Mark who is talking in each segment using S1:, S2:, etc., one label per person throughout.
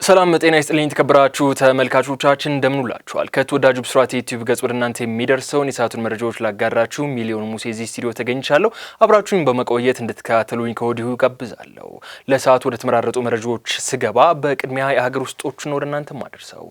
S1: ሰላም ጤና ይስጥልኝ ተከብራችሁ ተመልካቾቻችን እንደምንውላችኋል። ከተወዳጁ ብስራት ዩቲዩብ ገጽ ወደ እናንተ የሚደርሰውን የሰዓቱን መረጃዎች ላጋራችሁ ሚሊዮን ሙሴ እዚህ ስቱዲዮ ተገኝቻለሁ። አብራችሁኝ በመቆየት እንድትከታተሉኝ ከወዲሁ ጋብዛለሁ። ለሰዓቱ ወደ ተመራረጡ መረጃዎች ስገባ በቅድሚያ የሀገር ውስጦችን ወደ እናንተ ማድረሰው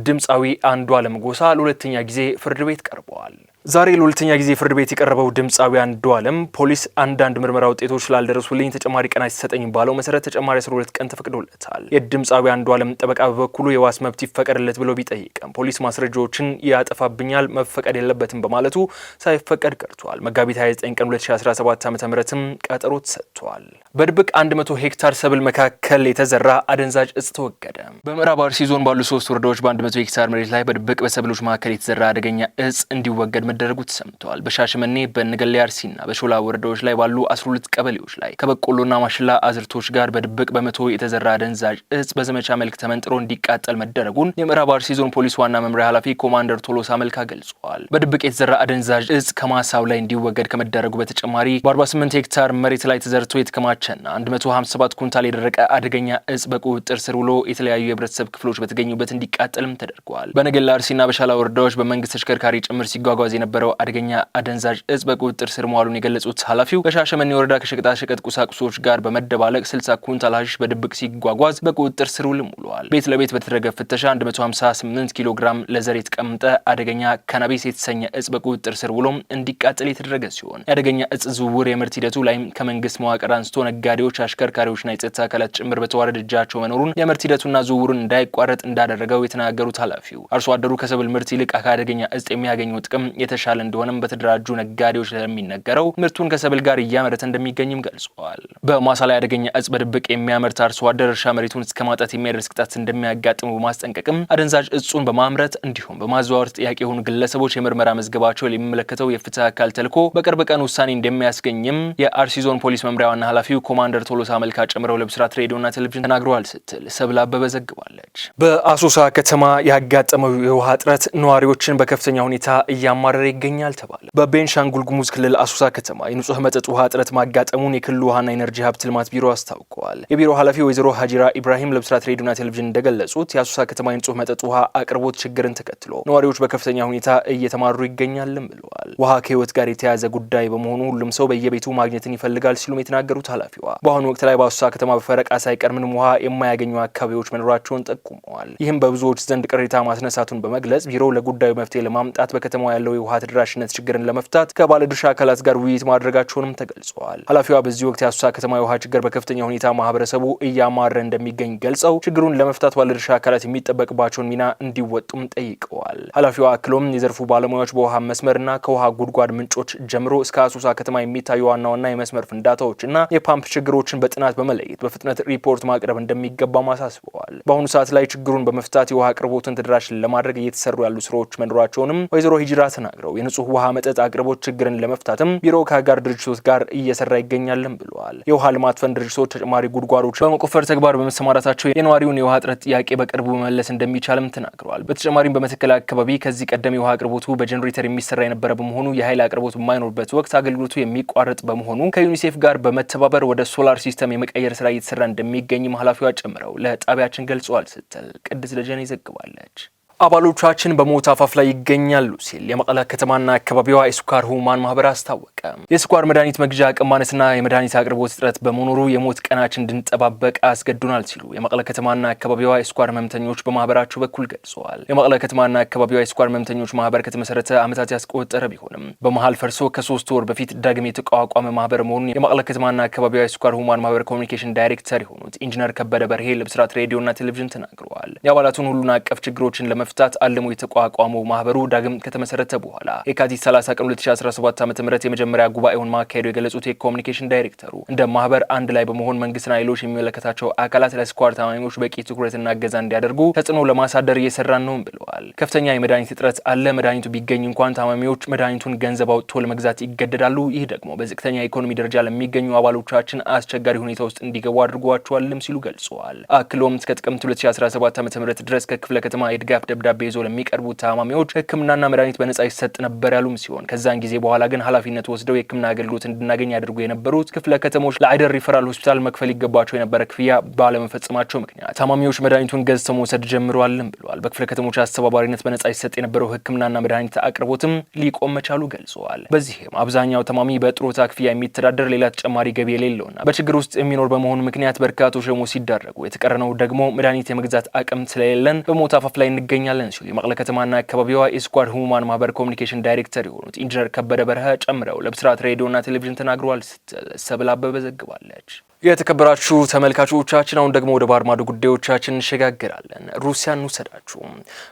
S1: ድምፃዊ አንዱዓለም ጎሳ ለሁለተኛ ጊዜ ፍርድ ቤት ቀርበዋል። ዛሬ ለሁለተኛ ጊዜ ፍርድ ቤት የቀረበው ድምፃዊ አንዱዓለም ፖሊስ አንዳንድ ምርመራ ውጤቶች ስላልደረሱልኝ ተጨማሪ ቀናት ሲሰጠኝ ባለው መሰረት ተጨማሪ 12 ቀን ተፈቅዶለታል። የድምፃዊ አንዱዓለም ጠበቃ በበኩሉ የዋስ መብት ይፈቀድለት ብሎ ቢጠይቅም ፖሊስ ማስረጃዎችን ያጠፋብኛል መፈቀድ የለበትም በማለቱ ሳይፈቀድ ቀርቷል። መጋቢት 29 ቀን 2017 ዓ.ም ቀጠሮ ተሰጥቷል። በድብቅ 100 ሄክታር ሰብል መካከል የተዘራ አደንዛዥ እጽ ተወገደ። በምዕራብ አርሲ ዞን ባሉ 3 ወረዳዎች በ100 ሄክታር መሬት ላይ በድብቅ በሰብሎች መካከል የተዘራ አደገኛ እጽ እንዲወገድ መደረጉ ተሰምቷል። በሻሸመኔ በነገሌ አርሲና በሾላ ወረዳዎች ላይ ባሉ 12 ቀበሌዎች ላይ ከበቆሎና ማሽላ አዝርቶች ጋር በድብቅ በመቶ የተዘራ አደንዛዥ እጽ በዘመቻ መልክ ተመንጥሮ እንዲቃጠል መደረጉን የምዕራብ አርሲ ዞን ፖሊስ ዋና መምሪያ ኃላፊ ኮማንደር ቶሎሳ መልካ ገልጸዋል። በድብቅ የተዘራ አደንዛዥ እጽ ከማሳው ላይ እንዲወገድ ከመደረጉ በተጨማሪ በ48 ሄክታር መሬት ላይ ተዘርቶ የተከማቸና 157 ኩንታል የደረቀ አደገኛ እጽ በቁጥጥር ስር ውሎ የተለያዩ የህብረተሰብ ክፍሎች በተገኙበት እንዲቃጠልም ተደርጓል። በነገሌ አርሲና በሻላ ወረዳዎች በመንግስት ተሽከርካሪ ጭምር ሲጓጓዝ የነበረው አደገኛ አደንዛዥ እጽ በቁጥጥር ስር መዋሉን የገለጹት ኃላፊው በሻሸመኔ ወረዳ ከሸቀጣሸቀጥ ቁሳቁሶች ጋር በመደባለቅ 60 ኩንታል ሐሺሽ በድብቅ ሲጓጓዝ በቁጥጥር ስር ውለዋል። ቤት ለቤት በተደረገ ፍተሻ 158 ኪሎ ግራም ለዘር የተቀመጠ አደገኛ ካናቢስ የተሰኘ እጽ በቁጥጥር ስር ውሎም እንዲቃጠል የተደረገ ሲሆን የአደገኛ እጽ ዝውውር የምርት ሂደቱ ላይም ከመንግስት መዋቅር አንስቶ ነጋዴዎች፣ አሽከርካሪዎችና የጸጥታ አካላት ጭምር በተዋረድ እጃቸው መኖሩን የምርት ሂደቱና ዝውውሩን እንዳይቋረጥ እንዳደረገው የተናገሩት ኃላፊው አርሶ አደሩ ከሰብል ምርት ይልቅ ከአደገኛ እጽ የሚያገኘው ጥቅም የተሻለ እንደሆነም በተደራጁ ነጋዴዎች ለሚነገረው ምርቱን ከሰብል ጋር እያመረተ እንደሚገኝም ገልጸዋል። በማሳ ላይ አደገኛ እጽ በድብቅ የሚያመርት አርሶ አደር እርሻ መሬቱን እስከ ማጣት የሚያደርስ ቅጣት እንደሚያጋጥሙ በማስጠንቀቅም አደንዛዥ እጹን በማምረት እንዲሁም በማዘዋወር ጥያቄ የሆኑ ግለሰቦች የምርመራ መዝገባቸው የሚመለከተው የፍትህ አካል ተልኮ በቅርብ ቀን ውሳኔ እንደሚያስገኝም የአርሲ ዞን ፖሊስ መምሪያ ዋና ኃላፊው ኮማንደር ቶሎሳ መልካ ጨምረው ለብስራት ሬዲዮና ቴሌቪዥን ተናግረዋል ስትል ሰብል አበበ ዘግባለች። በአሶሳ ከተማ ያጋጠመው የውሃ እጥረት ነዋሪዎችን በከፍተኛ ሁኔታ እያማረረ ይገኛል ተባለ። በቤንሻንጉል ጉሙዝ ክልል አሶሳ ከተማ የንጹህ መጠጥ ውሃ እጥረት ማጋጠሙን የክልሉ ውሃና ኢነርጂ ሀብት ልማት ቢሮ አስታውቀዋል። የቢሮ ኃላፊ ወይዘሮ ሀጂራ ኢብራሂም ለብስራት ሬዲዮና ቴሌቪዥን እንደገለጹት የአሶሳ ከተማ የንጹህ መጠጥ ውሃ አቅርቦት ችግርን ተከትሎ ነዋሪዎች በከፍተኛ ሁኔታ እየተማሩ ይገኛልም ብለዋል። ውሃ ከህይወት ጋር የተያያዘ ጉዳይ በመሆኑ ሁሉም ሰው በየቤቱ ማግኘትን ይፈልጋል ሲሉም የተናገሩት ኃላፊዋ በአሁኑ ወቅት ላይ በአሶሳ ከተማ በፈረቃ ሳይቀር ምንም ውሃ የማያገኙ አካባቢዎች መኖራቸውን ጠቁመዋል። ይህም በብዙዎች ዘንድ ቅሬታ ማስነሳቱን በመግለጽ ቢሮው ለጉዳዩ መፍትሄ ለማምጣት በከተማው ያለው የውሃ ተደራሽነት ችግርን ለመፍታት ከባለድርሻ አካላት ጋር ውይይት ማድረጋቸውንም ተገልጸዋል። ኃላፊዋ በዚህ ወቅት የአሶሳ ከተማ የውሃ ችግር በከፍተኛ ሁኔታ ማህበረሰቡ እያማረ እንደሚገኝ ገልጸው ችግሩን ለመፍታት ባለድርሻ አካላት የሚጠበቅባቸውን ሚና እንዲወጡም ጠይቀዋል። ኃላፊዋ አክሎም የዘርፉ ባለሙያዎች በውሃ መስመርና ከውሃ ጉድጓድ ምንጮች ጀምሮ እስከ አሶሳ ከተማ የሚታዩ ዋና ዋና የመስመር ፍንዳታዎችና የፓምፕ ችግሮችን በጥናት በመለየት በፍጥነት ሪፖርት ማቅረብ እንደሚገባም አሳስበዋል። በአሁኑ ሰዓት ላይ ችግሩን በመፍታት የውሃ አቅርቦትን ተደራሽ ለማድረግ እየተሰሩ ያሉ ስራዎች መኖራቸውንም ወይዘሮ ሂጅራ ተናግረው የንጹህ ውሃ መጠጥ አቅርቦት ችግርን ለመፍታትም ቢሮ ከአጋር ድርጅቶች ጋር እየሰራ ይገኛልም ብለዋል። የውሃ ልማት ፈንድ ድርጅቶች ተጨማሪ ጉድጓዶች በመቆፈር ተግባር በመሰማራታቸው የነዋሪውን የውሃ እጥረት ጥያቄ በቅርቡ መመለስ እንደሚቻልም ተናግረዋል። በተጨማሪም በመተከል አካባቢ ከዚህ ቀደም የውሃ አቅርቦቱ በጀኔሬተር የሚሰራ የነበረ በመሆኑ የኃይል አቅርቦት በማይኖርበት ወቅት አገልግሎቱ የሚቋረጥ በመሆኑ ከዩኒሴፍ ጋር በመተባበር ወደ ሶላር ሲስተም የመቀየር ስራ እየተሰራ እንደሚገኝም ኃላፊዋ ጨምረው ለጣቢያችን ገልጸዋል ስትል ቅድስት ደጀኔ ዘግባለች። አባሎቻችን በሞት አፋፍ ላይ ይገኛሉ ሲል የመቀለ ከተማና አካባቢዋ የስኳር ህሙማን ማህበር አስታወቀ። የስኳር መድኃኒት መግዣ አቅም ማነስና የመድኃኒት አቅርቦት እጥረት በመኖሩ የሞት ቀናችን እንድንጠባበቅ አስገድዶናል ሲሉ የመቀለ ከተማና አካባቢዋ የስኳር ህመምተኞች በማህበራቸው በኩል ገልጸዋል። የመቀለ ከተማና አካባቢዋ የስኳር ህመምተኞች ማህበር ከተመሰረተ ዓመታት ያስቆጠረ ቢሆንም በመሃል ፈርሶ ከ3 ወር በፊት ዳግም የተቋቋመ ማህበር መሆኑን የመቀለ ከተማና አካባቢዋ የስኳር ህሙማን ማህበር ኮሚኒኬሽን ዳይሬክተር የሆኑት ኢንጂነር ከበደ በርሄ ለብስራት ሬዲዮና ቴሌቪዥን ተናግረዋል። የአባላቱን ሁሉን አቀፍ ችግሮችን ለመፍታት አልሞ የተቋቋመው ማህበሩ ዳግም ከተመሰረተ በኋላ የካቲት 30 ቀን 2017 ዓ.ም የመጀመሪያ ጉባኤውን ማካሄዱ የገለጹት የኮሚኒኬሽን ዳይሬክተሩ እንደ ማህበር አንድ ላይ በመሆን መንግስትና ሌሎች የሚመለከታቸው አካላት ለስኳር ታማሚዎች በቂ ትኩረትና እገዛ እንዲያደርጉ ተጽዕኖ ለማሳደር እየሰራን ነው ብለዋል። ከፍተኛ የመድኃኒት እጥረት አለ። መድኃኒቱ ቢገኝ እንኳን ታማሚዎች መድኃኒቱን ገንዘብ አውጥቶ ለመግዛት ይገደዳሉ። ይህ ደግሞ በዝቅተኛ ኢኮኖሚ ደረጃ ለሚገኙ አባሎቻችን አስቸጋሪ ሁኔታ ውስጥ እንዲገቡ አድርጓቸዋልም ሲሉ ገልጸዋል። አክሎም እስከ ጥቅምት 2017 ዓ.ም ድረስ ከክፍለ ከተማ የድጋፍ ደብዳቤ ይዞ ለሚቀርቡ ታማሚዎች ሕክምናና መድኃኒት በነጻ ይሰጥ ነበር ያሉም ሲሆን ከዛን ጊዜ በኋላ ግን ኃላፊነት ወስደው የሕክምና አገልግሎት እንድናገኝ ያደርጉ የነበሩት ክፍለ ከተሞች ለአይደር ሪፈራል ሆስፒታል መክፈል ይገባቸው የነበረ ክፍያ ባለመፈጸማቸው ምክንያት ታማሚዎች መድኃኒቱን ገዝተው መውሰድ ጀምረዋልም ብለዋል። በክፍለ ከተሞች አስተባባሪነት በነጻ ይሰጥ የነበረው ሕክምናና መድኃኒት አቅርቦትም ሊቆም መቻሉ ገልጸዋል። በዚህም አብዛኛው ታማሚ በጥሮታ ክፍያ የሚተዳደር ሌላ ተጨማሪ ገቢ የሌለውና በችግር ውስጥ የሚኖር በመሆኑ ምክንያት በርካቶች ለሞት ሲዳረጉ የተቀረነው ደግሞ መድኃኒት የመግዛት አቅም ስለሌለን በሞት አፋፍ ላይ እንገኛለን ሲሉ የመቀለ ከተማና አካባቢዋ የስኳር ህሙማን ማህበር ኮሚኒኬሽን ዳይሬክተር የሆኑት ኢንጂነር ከበደ በረሀ ጨምረው ለብስራት ሬዲዮና ቴሌቪዥን ተናግረዋል ስትል ሰብል አበበ ዘግባለች። የተከበራችሁ ተመልካቾቻችን አሁን ደግሞ ወደ ባህር ማዶ ጉዳዮቻችን እንሸጋግራለን። ሩሲያን እንውሰዳችሁ።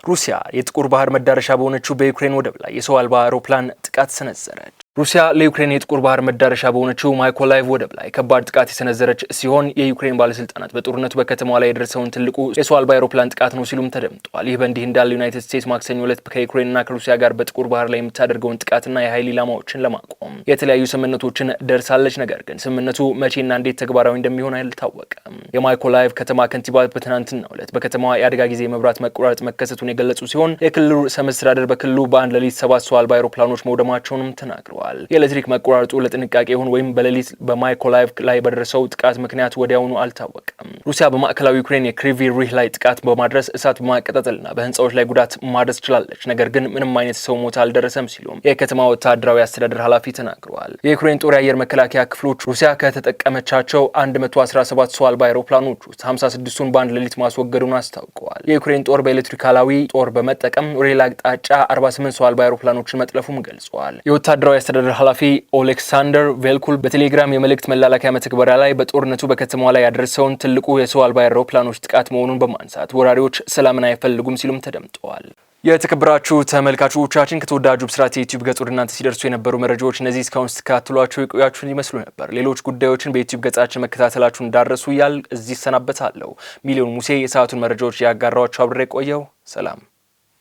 S1: ሩሲያ የጥቁር ባህር መዳረሻ በሆነችው በዩክሬን ወደብ ላይ የሰው አልባ አውሮፕላን ጥቃት ሰነዘረች። ሩሲያ ለዩክሬን የጥቁር ባህር መዳረሻ በሆነችው ማይኮላይቭ ወደብ ላይ ከባድ ጥቃት የሰነዘረች ሲሆን የዩክሬን ባለስልጣናት በጦርነቱ በከተማዋ ላይ የደረሰውን ትልቁ የሰው አልባ አውሮፕላን ጥቃት ነው ሲሉም ተደምጠዋል። ይህ በእንዲህ እንዳለ ዩናይትድ ስቴትስ ማክሰኞ ዕለት ከዩክሬንና ከሩሲያ ጋር በጥቁር ባህር ላይ የምታደርገውን ጥቃትና የኃይል ኢላማዎችን ለማቆም የተለያዩ ስምምነቶችን ደርሳለች። ነገር ግን ስምምነቱ መቼና እንዴት ተግባራዊ እንደሚሆን አልታወቀም። የማይኮላይቭ ከተማ ከንቲባ በትናንትናው ዕለት በከተማዋ የአደጋ ጊዜ መብራት መቆራረጥ መከሰቱን የገለጹ ሲሆን የክልሉ ርዕሰ መስተዳድር በክልሉ በአንድ ሌሊት 7 ሰው አልባ አውሮፕላኖች መውደማቸውንም ተናግረዋል። የኤሌክትሪክ መቆራረጡ ለጥንቃቄ ይሁን ወይም በሌሊት በማይኮላይቭ ላይ በደረሰው ጥቃት ምክንያት ወዲያውኑ አልታወቀም። ሩሲያ በማዕከላዊ ዩክሬን የክሪቪ ሪህ ላይ ጥቃት በማድረስ እሳት በማቀጣጠልና በህንፃዎች ላይ ጉዳት ማድረስ ችላለች። ነገር ግን ምንም አይነት ሰው ሞት አልደረሰም ሲሉም የከተማ ወታደራዊ አስተዳደር ኃላፊ ተናግረዋል። የዩክሬን ጦር የአየር መከላከያ ክፍሎች ሩሲያ ከተጠቀመቻቸው 117 ሰው አልባ አውሮፕላኖች ውስጥ 56ቱን በአንድ ሌሊት ማስወገዱን አስታውቀዋል። የዩክሬን ጦር በኤሌክትሪካላዊ ጦር በመጠቀም ሌላ አቅጣጫ 48 ሰው አልባ አውሮፕላኖችን መጥለፉም ገልጸዋል። የወታደራዊ አስተዳደር ኃላፊ ኦሌክሳንደር ቬልኩል በቴሌግራም የመልእክት መላላኪያ መተግበሪያ ላይ በጦርነቱ በከተማዋ ላይ ያደረሰውን ትልቁ የሰው አልባ አውሮፕላኖች ጥቃት መሆኑን በማንሳት ወራሪዎች ሰላምን አይፈልጉም ሲሉም ተደምጠዋል። የተከበራችሁ ተመልካቾቻችን ከተወዳጁ ብስራት የዩቲዩብ ገጽ ወደ እናንተ ሲደርሱ የነበሩ መረጃዎች እነዚህ እስካሁን ስትከታተሏቸው የቆያችሁን ይመስሉ ነበር። ሌሎች ጉዳዮችን በዩቲዩብ ገጻችን መከታተላችሁን እንዳረሱ እያል እዚህ ሰናበታለሁ። ሚሊዮን ሙሴ የሰዓቱን መረጃዎች ያጋራኋችሁ አብሬ ቆየው። ሰላም።